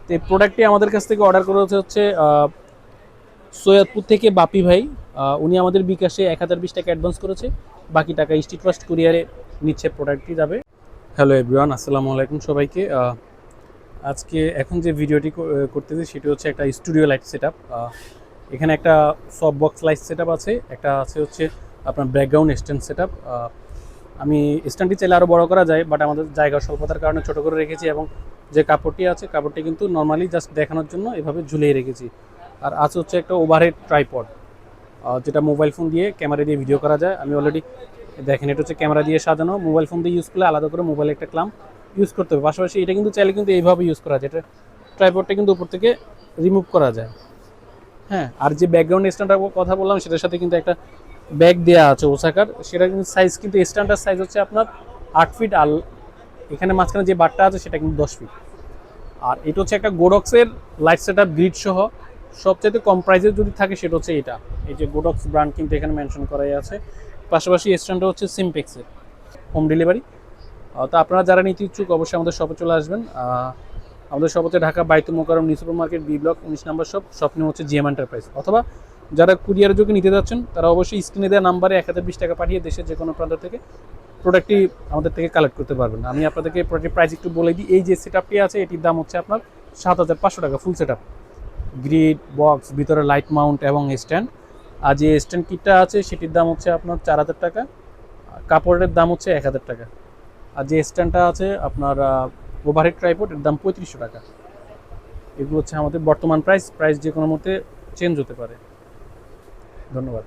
তো এই প্রোডাক্টটি আমাদের কাছ থেকে অর্ডার করা হচ্ছে সৈয়দপুর থেকে বাপি ভাই। উনি আমাদের বিকাশে 1020 টাকা অ্যাডভান্স করেছে, বাকি টাকা স্ট্রিট ফাস্ট কুরিয়ারে নিচ্ছে, প্রোডাক্টটি যাবে। হ্যালো এভরিওয়ান, আসসালামু আলাইকুম সবাইকে। আজকে এখন যে ভিডিওটি করতেছি সেটি হচ্ছে একটা স্টুডিও লাইট সেট আপ। এখানে একটা soft box light set up আছে, একটা আছে হচ্ছে আপনার ব্যাকগ্রাউন্ড স্ট্যান্ড সেট আপ। আমি স্ট্যান্ডটি চাইলে আরও বড় করা যায়, বাট আমাদের জায়গার স্বল্পতার কারণে ছোটো করে রেখেছি, এবং যে কাপড়টি আছে কাপড়টি কিন্তু নর্মালি জাস্ট দেখানোর জন্য এভাবে ঝুলিয়ে রেখেছি। আর আছে হচ্ছে একটা ওভারহেড ট্রাইপড, যেটা মোবাইল ফোন দিয়ে ক্যামেরা দিয়ে ভিডিও করা যায়। আমি অলরেডি দেখেন, এটা হচ্ছে ক্যামেরা দিয়ে সাজানো, মোবাইল ফোন দিয়ে ইউজ করলে আলাদা করে মোবাইলে একটা ক্লাম্প ইউজ করতে হবে। পাশাপাশি এটা কিন্তু চাইলে কিন্তু এইভাবে ইউজ করা যায়, এটা ট্রাইপডটা কিন্তু উপর থেকে রিমুভ করা যায়। হ্যাঁ, আর যে ব্যাকগ্রাউন্ড স্ট্যান্ডার কথা বললাম সেটার সাথে কিন্তু একটা ব্যাগ দেওয়া আছে ওসাকার, সেটা কিন্তু সাইজ কিন্তু স্ট্যান্ডার্ড সাইজ হচ্ছে আপনার 8 ফিট, আর এখানে মাঝখানে যে বারটা আছে সেটা কিন্তু 10 ফিট। আর এটা হচ্ছে একটা গোডক্সের লাইট সেট আপ গ্রিড সহ, সবচাইতে কম প্রাইসের যদি থাকে সেটা হচ্ছে এটা। এই যে গোডক্স ব্র্যান্ড কিন্তু এখানে মেনশন করাই আছে। পাশাপাশি স্ট্যান্ডটা হচ্ছে সিমপেক্সের, হোম ডেলিভারি। তো আপনারা যারা নিতে ইচ্ছুক অবশ্যই আমাদের শপে চলে আসবেন। আমাদের শপ হচ্ছে Dhaka Baitul Mukarram new super market, B block 19 number shop. Shop name হচ্ছে জিএম এন্টারপ্রাইজ। অথবা যারা কুরিয়ারের যোগে নিতে যাচ্ছেন তারা অবশ্যই স্ক্রিনে দেওয়া নাম্বারে 1020 টাকা পাঠিয়ে দেশের যে কোনো প্রান্ত থেকে প্রোডাক্টটি আমাদের থেকে কালেক্ট করতে পারবেন। আমি আপনাদেরকে প্রোডাক্টের প্রাইস একটু বলে দিই। এই যে সেট আপটি আছে এটির দাম হচ্ছে আপনার 7500 টাকা full set up, grid box, ভিতরে লাইট মাউন্ট এবং স্ট্যান্ড। আর যে স্ট্যান্ড কিটটা আছে সেটির দাম হচ্ছে আপনার 4000 টাকা, কাপড়ের দাম হচ্ছে 1000 টাকা। আর যে স্ট্যান্ডটা আছে আপনার ওভারহেড ট্রাইপড, এর দাম 3500 টাকা। এগুলো হচ্ছে আমাদের বর্তমান প্রাইস যে কোনো মধ্যে চেঞ্জ হতে পারে। ধন্যবাদ।